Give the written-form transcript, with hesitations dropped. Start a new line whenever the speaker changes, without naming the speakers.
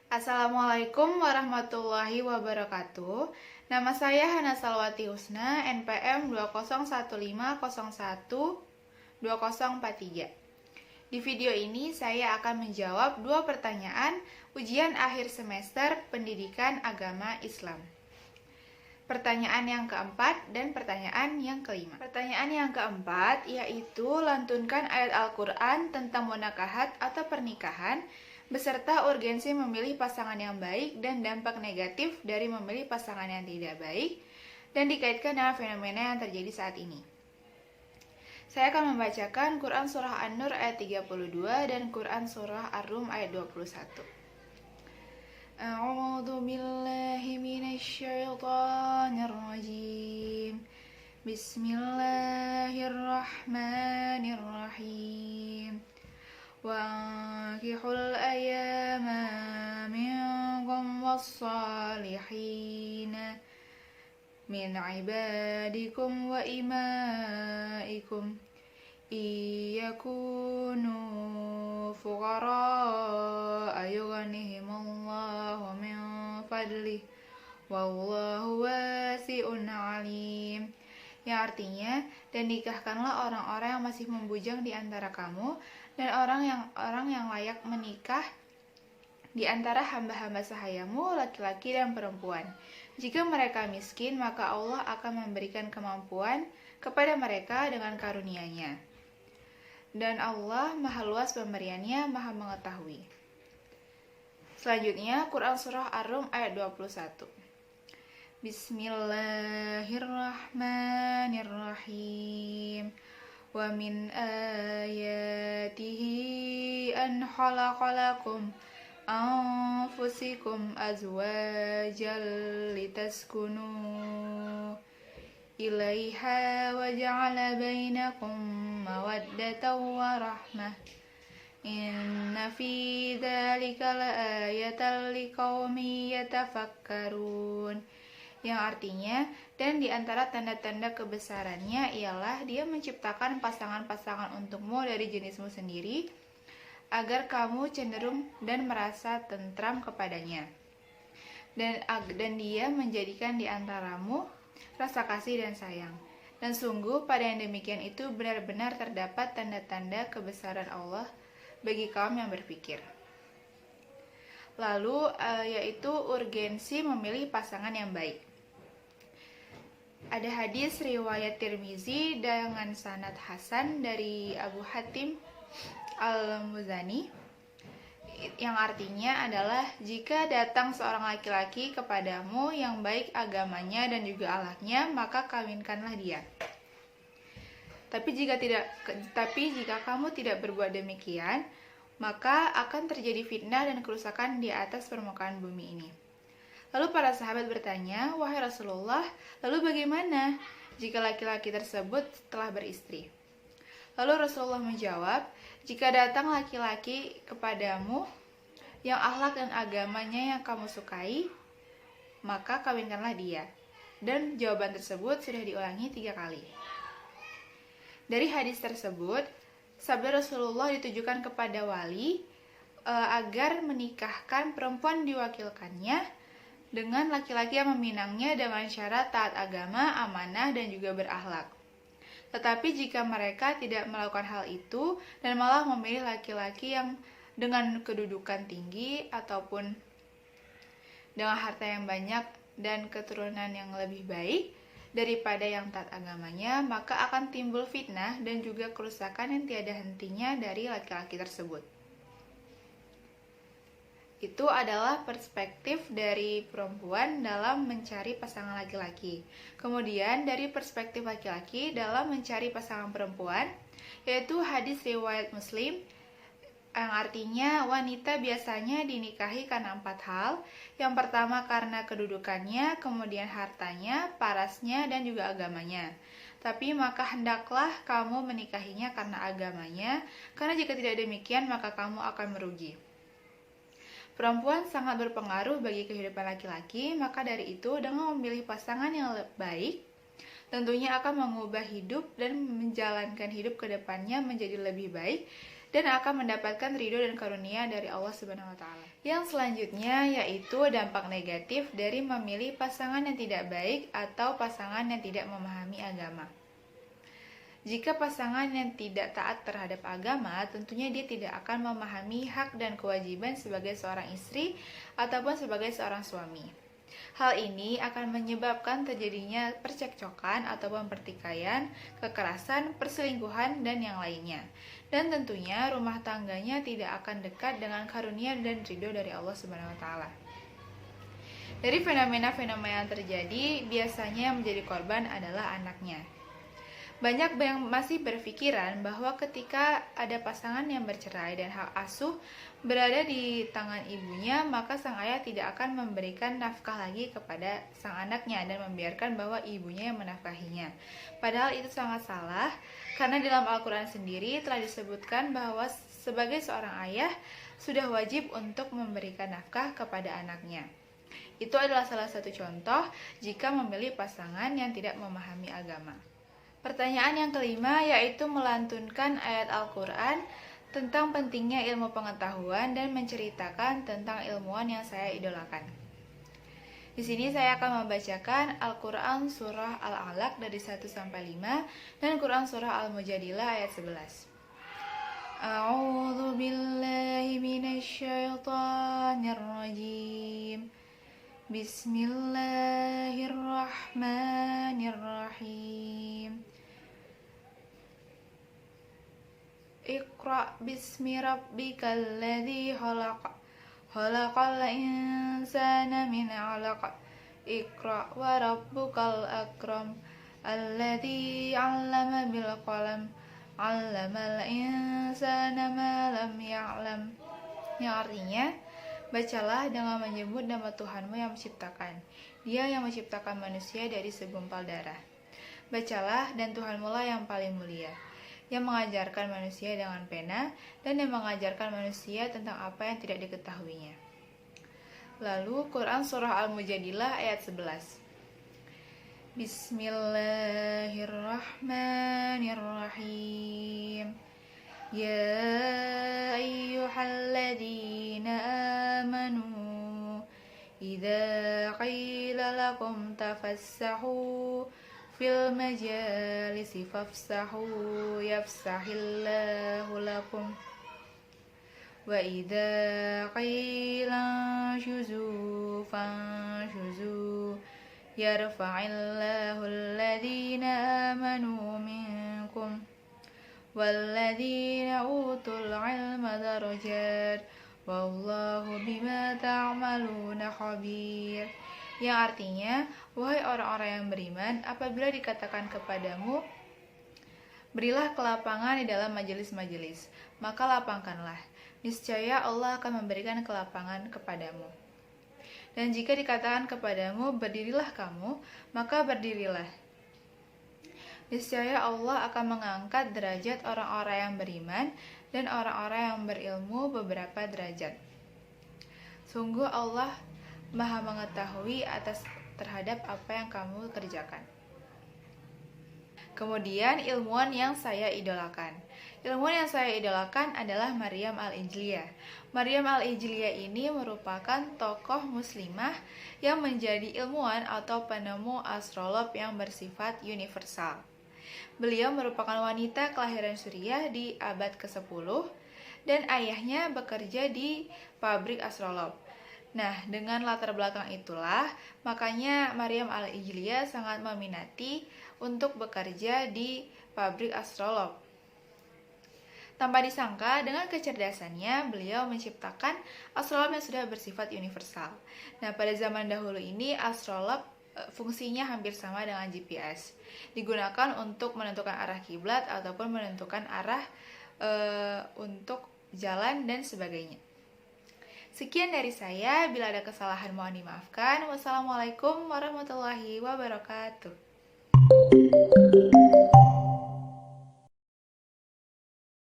Assalamualaikum warahmatullahi wabarakatuh. Nama saya Hana Salwati Husna, NPM 2015012043. Di video ini saya akan menjawab dua pertanyaan ujian akhir semester Pendidikan Agama Islam. Pertanyaan yang keempat dan pertanyaan yang kelima. Pertanyaan yang keempat yaitu lantunkan ayat Al-Quran tentang munakahat atau pernikahan beserta urgensi memilih pasangan yang baik dan dampak negatif dari memilih pasangan yang tidak baik dan dikaitkan dengan fenomena yang terjadi saat ini. Saya akan membacakan Quran Surah An-Nur ayat 32 dan Quran Surah Ar-Rum ayat 21. A'udzu billahi minasyaitonir rajim. Bismillahirrahmanirrahim. Wankihul ayyama minkum wassalihin min ibadikum wa imaikum iyakunu fuqara yughnihimullahu min fadlih wallahu wasi'un alim. Yang artinya, dan nikahkanlah orang-orang yang masih membujang di antara kamu dan orang yang layak menikah di antara hamba-hamba sahayamu, laki-laki dan perempuan. Jika mereka miskin, maka Allah akan memberikan kemampuan kepada mereka dengan karunia-Nya. Dan Allah Maha Luas pemberiannya, Maha mengetahui. Selanjutnya, Quran Surah Ar-Rum ayat 21. Bismillahirrahmanirrahim. Wa min ayatihi an khalaqalakum anfusikum azwajal litaskunu ilaiha wa ja'ala bainakum mawaddatan wa rahmah. Inna fi dzalika laayatan liqaumin yatafakkarun. Yang artinya, dan di antara tanda-tanda kebesarannya ialah Dia menciptakan pasangan-pasangan untukmu dari jenismu sendiri, agar kamu cenderung dan merasa tentram kepadanya. Dan Dia menjadikan di antaramu rasa kasih dan sayang. Dan sungguh pada yang demikian itu benar-benar terdapat tanda-tanda kebesaran Allah bagi kaum yang berpikir. Lalu yaitu urgensi memilih pasangan yang baik. Ada hadis riwayat Tirmizi dengan sanad hasan dari Abu Hatim Al-Muzani yang artinya adalah, jika datang seorang laki-laki kepadamu yang baik agamanya dan juga akhlaknya, maka kawinkanlah dia. Tapi jika kamu tidak berbuat demikian, maka akan terjadi fitnah dan kerusakan di atas permukaan bumi ini. Lalu para sahabat bertanya, wahai Rasulullah, lalu bagaimana jika laki-laki tersebut telah beristri? Lalu Rasulullah menjawab, jika datang laki-laki kepadamu yang akhlak dan agamanya yang kamu sukai, maka kawinkanlah dia. Dan jawaban tersebut sudah diulangi 3 kali. Dari hadis tersebut, sabda Rasulullah ditujukan kepada wali agar menikahkan perempuan diwakilkannya dengan laki-laki yang meminangnya dengan syarat taat agama, amanah, dan juga berakhlak. Tetapi jika mereka tidak melakukan hal itu dan malah memilih laki-laki yang dengan kedudukan tinggi ataupun dengan harta yang banyak dan keturunan yang lebih baik daripada yang taat agamanya, maka akan timbul fitnah dan juga kerusakan yang tiada hentinya dari laki-laki tersebut. Itu adalah perspektif dari perempuan dalam mencari pasangan laki-laki. Kemudian dari perspektif laki-laki dalam mencari pasangan perempuan, yaitu hadis riwayat Muslim, yang artinya wanita biasanya dinikahi karena 4 hal. Yang pertama karena kedudukannya, kemudian hartanya, parasnya, dan juga agamanya. Tapi maka hendaklah kamu menikahinya karena agamanya, karena jika tidak demikian maka kamu akan merugi. Perempuan sangat berpengaruh bagi kehidupan laki-laki, maka dari itu dengan memilih pasangan yang baik, tentunya akan mengubah hidup dan menjalankan hidup ke depannya menjadi lebih baik dan akan mendapatkan ridho dan karunia dari Allah Subhanahu wa taala. Yang selanjutnya yaitu dampak negatif dari memilih pasangan yang tidak baik atau pasangan yang tidak memahami agama. Jika pasangan yang tidak taat terhadap agama, tentunya dia tidak akan memahami hak dan kewajiban sebagai seorang istri ataupun sebagai seorang suami. Hal ini akan menyebabkan terjadinya percekcokan ataupun pertikaian, kekerasan, perselingkuhan, dan yang lainnya. Dan tentunya rumah tangganya tidak akan dekat dengan karunia dan ridho dari Allah Subhanahu wa taala. Dari fenomena-fenomena yang terjadi, biasanya yang menjadi korban adalah anaknya. Banyak yang masih berpikiran bahwa ketika ada pasangan yang bercerai dan hak asuh berada di tangan ibunya, maka sang ayah tidak akan memberikan nafkah lagi kepada sang anaknya dan membiarkan bahwa ibunya yang menafkahinya. Padahal itu sangat salah, karena dalam Al-Quran sendiri telah disebutkan bahwa sebagai seorang ayah sudah wajib untuk memberikan nafkah kepada anaknya. Itu adalah salah satu contoh jika memilih pasangan yang tidak memahami agama. Pertanyaan yang kelima yaitu melantunkan ayat Al-Quran tentang pentingnya ilmu pengetahuan dan menceritakan tentang ilmuwan yang saya idolakan. Di sini saya akan membacakan Al-Quran surah Al-Alaq dari 1 sampai 5 dan Quran surah Al-Mujadilah ayat 11. A'udzu billahi minasyaitonir rajim. Bismillahirrahmanirrahim. Iqra bismi rabbikal ladzi khalaq. Khalaqal insana min 'alaq. Iqra wa rabbukal akram. Alladzi 'allama bil qalam. 'Allamal insana ma lam ya'lam. Yang artinya, bacalah dengan menyebut nama Tuhanmu yang menciptakan. Dia yang menciptakan manusia dari segumpal darah. Bacalah, dan Tuhanmu lah yang paling mulia, yang mengajarkan manusia dengan pena dan yang mengajarkan manusia tentang apa yang tidak diketahuinya. Lalu Quran surah Al-Mujadilah ayat 11. Bismillahirrahmanirrahim. Ya ayyuhalladzina amanu idza qila lakum tafassahu fil majalisi fafsahu yafsahillahu lakum wa idza qila shuzu fanshuzu yarfa'illahu alladhina amanu minkum walladzina utul ilma darajat wallahu bima ta'maluna khabir. Yang artinya, wahai orang-orang yang beriman, apabila dikatakan kepadamu, berilah kelapangan di dalam majelis-majelis, maka lapangkanlah. Niscaya Allah akan memberikan kelapangan kepadamu. Dan jika dikatakan kepadamu, berdirilah kamu, maka berdirilah. Niscaya Allah akan mengangkat derajat orang-orang yang beriman dan orang-orang yang berilmu beberapa derajat. Sungguh Allah Maha mengetahui terhadap apa yang kamu kerjakan. Kemudian ilmuwan yang saya idolakan. Ilmuwan yang saya idolakan adalah Maryam Al-Ijliyah. Maryam Al-Ijliyah ini merupakan tokoh muslimah yang menjadi ilmuwan atau penemu astrolog yang bersifat universal. Beliau merupakan wanita kelahiran Suriah di abad ke-10 dan ayahnya bekerja di pabrik astrolog. Nah, dengan latar belakang itulah, makanya Maryam Al-Ijliyah sangat meminati untuk bekerja di pabrik astrolog. Tanpa disangka, dengan kecerdasannya, beliau menciptakan astrolog yang sudah bersifat universal. Nah, pada zaman dahulu ini, astrolog fungsinya hampir sama dengan GPS. Digunakan untuk menentukan arah kiblat ataupun menentukan arah untuk jalan dan sebagainya. Sekian dari saya, bila ada kesalahan mohon dimaafkan. Wassalamualaikum warahmatullahi wabarakatuh.